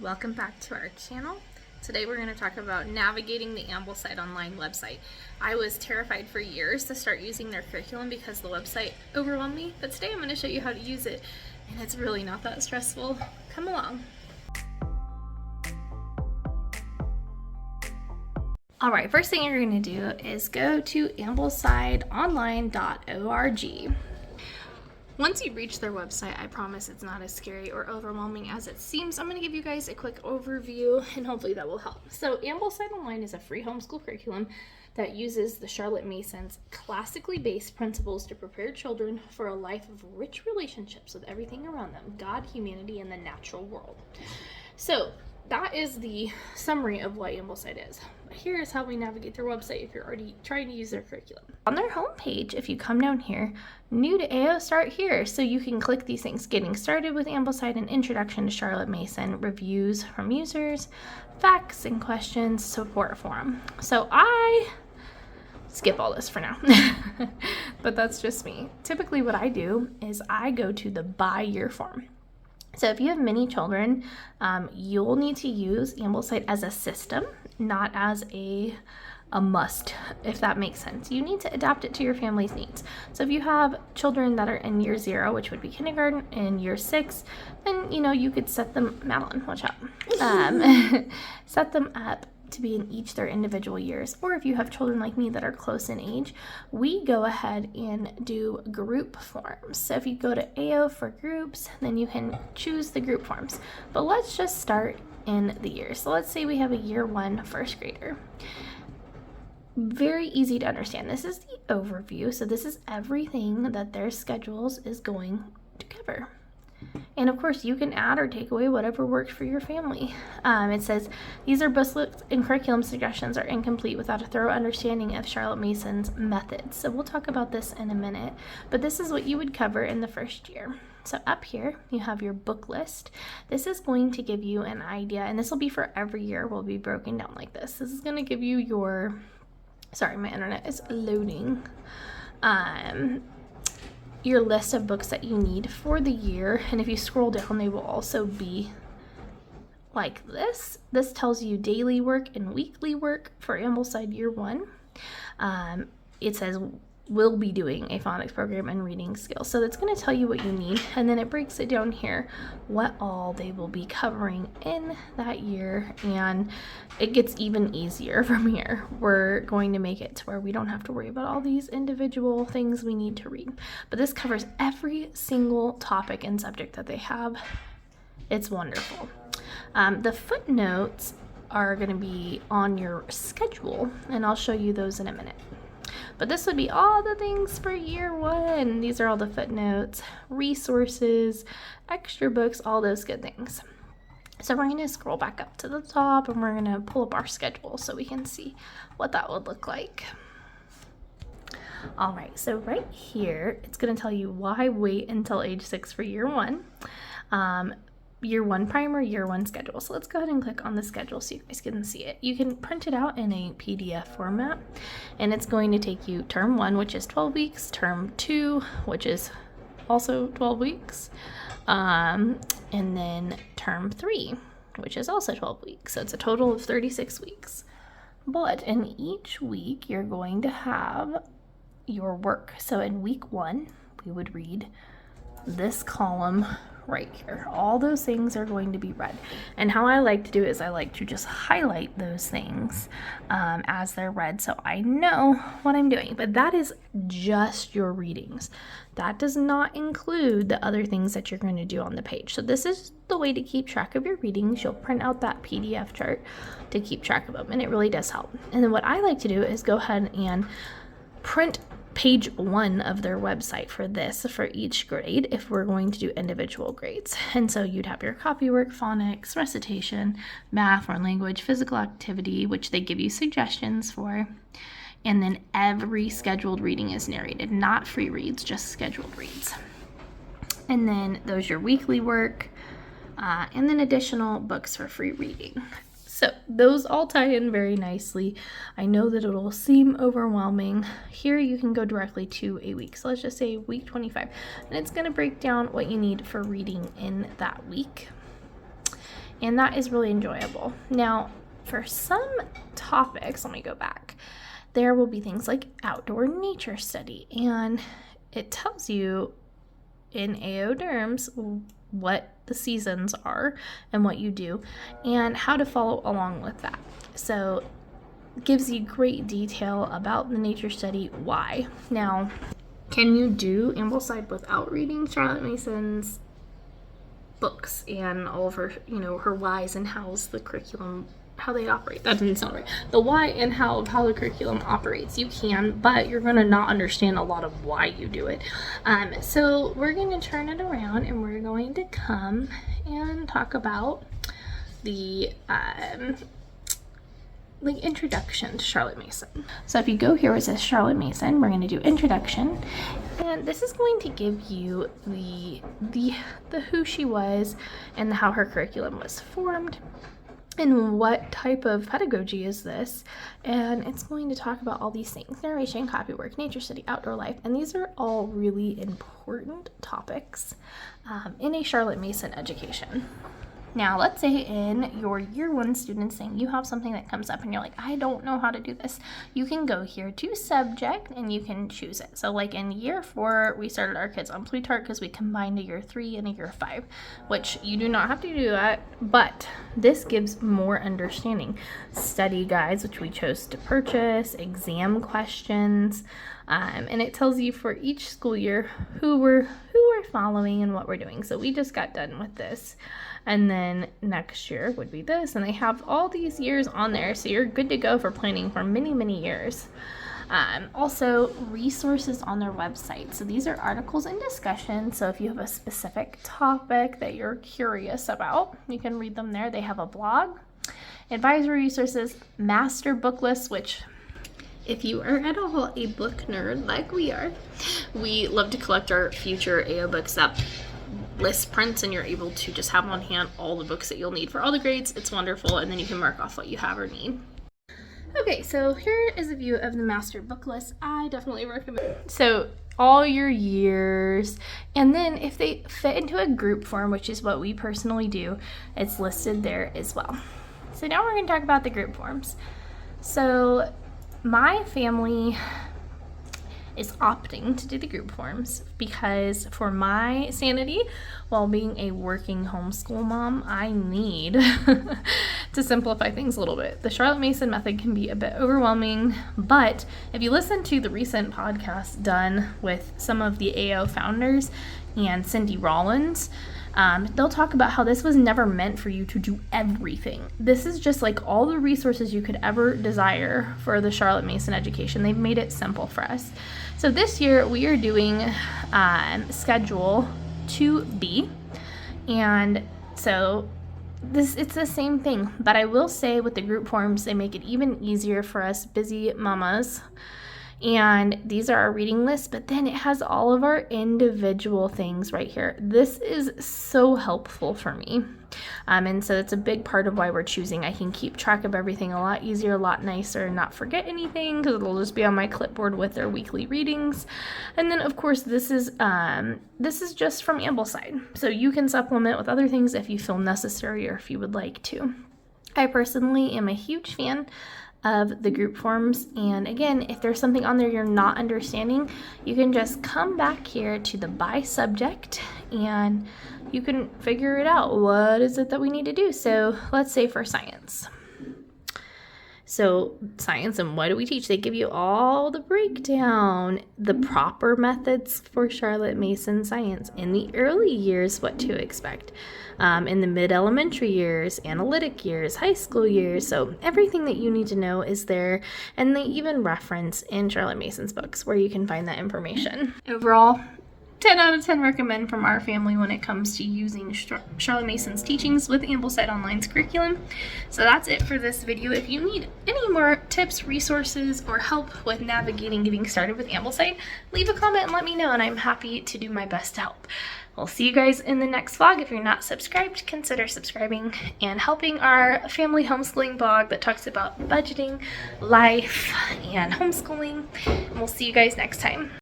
Welcome back to our channel. Today we're going to talk about navigating the Ambleside online website. I was terrified for years to start using their curriculum because the website overwhelmed me, but today I'm going to show you how to use it, and it's really not that stressful. Come along. Alright, first thing you're going to do is go to amblesideonline.org. Once you reach their website, I promise it's not as scary or overwhelming as it seems. I'm going to give you guys a quick overview and hopefully that will help. So Ambleside Online is a free homeschool curriculum that uses the Charlotte Mason's classically based principles to prepare children for a life of rich relationships with everything around them, God, humanity, and the natural world. So that is the summary of what Ambleside is. Here's how we navigate their website if you're already trying to use their curriculum. On their homepage, if you come down here, new to AO, start here. So you can click these things: getting started with Ambleside, an introduction to Charlotte Mason, reviews from users, facts and questions, support forum. So I skip all this for now, but that's just me. Typically what I do is I go to the by year form. So if you have many children, you'll need to use Ambleside as a system, not as a must, if that makes sense. You need to adapt it to your family's needs. So if you have children that are in year 0, which would be kindergarten, and year 6, then you could set them, Madeline, watch out, set them up to be in each their individual years. Or if you have children like me that are close in age, we go ahead and do group forms. So if you go to AO for groups, then you can choose the group forms. But let's just start in the year. So let's say we have a year 1 first grader. Very easy to understand. This is the overview. So this is everything that their schedules is going to cover. And of course, you can add or take away whatever works for your family. It says, these are booklets and curriculum suggestions are incomplete without a thorough understanding of Charlotte Mason's methods. So we'll talk about this in a minute, but this is what you would cover in the first year. So up here, you have your book list. This is going to give you an idea, and this will be for every year, will be broken down like this. This is going to give you your, sorry, my internet is loading. Your list of books that you need for the year, and if you scroll down, they will also be like this. This tells you daily work and weekly work for Ambleside year 1. It says we'll be doing a phonics program and reading skills, so that's going to tell you what you need, and then it breaks it down here what all they will be covering in that year, and it gets even easier from here. We're going to make it to where we don't have to worry about all these individual things we need to read, but this covers every single topic and subject that they have. It's wonderful. The footnotes are going to be on your schedule, and I'll show you those in a minute. But this would be all the things for year 1. These are all the footnotes, resources, extra books, all those good things. So we're going to scroll back up to the top, and we're going to pull up our schedule so we can see what that would look like. All right, so right here, it's going to tell you why wait until age 6 for year 1. Year 1 primer, year 1 schedule. So let's go ahead and click on the schedule so you guys can see it. You can print it out in a PDF format, and it's going to take you term 1, which is 12 weeks, term 2, which is also 12 weeks, and then term 3, which is also 12 weeks. So it's a total of 36 weeks. But in each week, you're going to have your work. So in week 1, we would read this column right here. All those things are going to be read, and how I like to do it is I like to just highlight those things as they're read so I know what I'm doing. But that is just your readings. That does not include the other things that you're going to do on the page. So this is the way to keep track of your readings. You'll print out that PDF chart to keep track of them, and it really does help. And then what I like to do is go ahead and print page 1 of their website for this, for each grade, if we're going to do individual grades. And so you'd have your copywork, phonics, recitation, math, foreign language, physical activity, which they give you suggestions for, and then every scheduled reading is narrated, not free reads, just scheduled reads. And then those your weekly work, and then additional books for free reading. So those all tie in very nicely. I know that it'll seem overwhelming. Here you can go directly to a week. So let's just say week 25, and it's going to break down what you need for reading in that week. and that is really enjoyable. Now, for some topics, let me go back, there will be things like outdoor nature study, and it tells you in AO terms what the seasons are and what you do and how to follow along with that. So it gives you great detail about the nature study, why. Now, can you do Ambleside without reading Charlotte Mason's books and all of her, her whys and hows, the curriculum, how they operate? That didn't sound right. The why and how of how the curriculum operates. You can, but you're going to not understand a lot of why you do it. So we're going to turn it around and we're going to come and talk about the introduction to Charlotte Mason. So if you go here where it says Charlotte Mason, we're going to do introduction, and this is going to give you the who she was and how her curriculum was formed and what type of pedagogy is this, and it's going to talk about all these things: narration, copywork, nature study, outdoor life, and these are all really important topics in a Charlotte Mason education. Now, let's say in your year 1 students thing, you have something that comes up and you're like, I don't know how to do this. You can go here to subject and you can choose it. So like in year 4, we started our kids on Plutarch because we combined a year 3 and a year 5, which you do not have to do that, but this gives more understanding. Study guides, which we chose to purchase, exam questions, and it tells you for each school year who we're following and what we're doing. So we just got done with this. And then next year would be this, and they have all these years on there, so you're good to go for planning for many, many years. Also, resources on their website. So these are articles and discussions, so if you have a specific topic that you're curious about, you can read them there. They have a blog, advisory resources, master book lists, which if you are at all a book nerd like we are, we love to collect our future AO books that list prints, and you're able to just have on hand all the books that you'll need for all the grades. It's wonderful, and then you can mark off what you have or need. Okay, so here is a view of the master book list. I definitely recommend. So all your years, and then if they fit into a group form, which is what we personally do, it's listed there as well. So now we're going to talk about the group forms. So my family is opting to do the group forms because for my sanity, while being a working homeschool mom, I need to simplify things a little bit. The Charlotte Mason method can be a bit overwhelming, but if you listen to the recent podcast done with some of the AO founders and Cindy Rollins, they'll talk about how this was never meant for you to do everything. This is just like all the resources you could ever desire for the Charlotte Mason education. They've made it simple for us. So this year we are doing Schedule 2B, and so it's the same thing, but I will say with the group forms, they make it even easier for us busy mamas. And these are our reading lists, but then it has all of our individual things right here. This is so helpful for me. And so it's a big part of why we're choosing. I can keep track of everything a lot easier, a lot nicer, and not forget anything because it'll just be on my clipboard with their weekly readings. And then of course this is just from Ambleside. So you can supplement with other things if you feel necessary or if you would like to. I personally am a huge fan of the group forms, and again, if there's something on there you're not understanding, you can just come back here to the by subject and you can figure it out. What is it that we need to do? So let's say for science. So science, and what do we teach? They give you all the breakdown, the proper methods for Charlotte Mason science in the early years, what to expect, in the mid-elementary years, analytic years, high school years. So everything that you need to know is there, and they even reference in Charlotte Mason's books where you can find that information. Overall, 10 out of 10 recommend from our family when it comes to using Charlotte Mason's teachings with Ambleside Online's curriculum. So that's it for this video. If you need any more tips, resources, or help with navigating getting started with Ambleside, leave a comment and let me know, and I'm happy to do my best to help. We'll see you guys in the next vlog. If you're not subscribed, consider subscribing and helping our family homeschooling blog that talks about budgeting, life, and homeschooling. And we'll see you guys next time.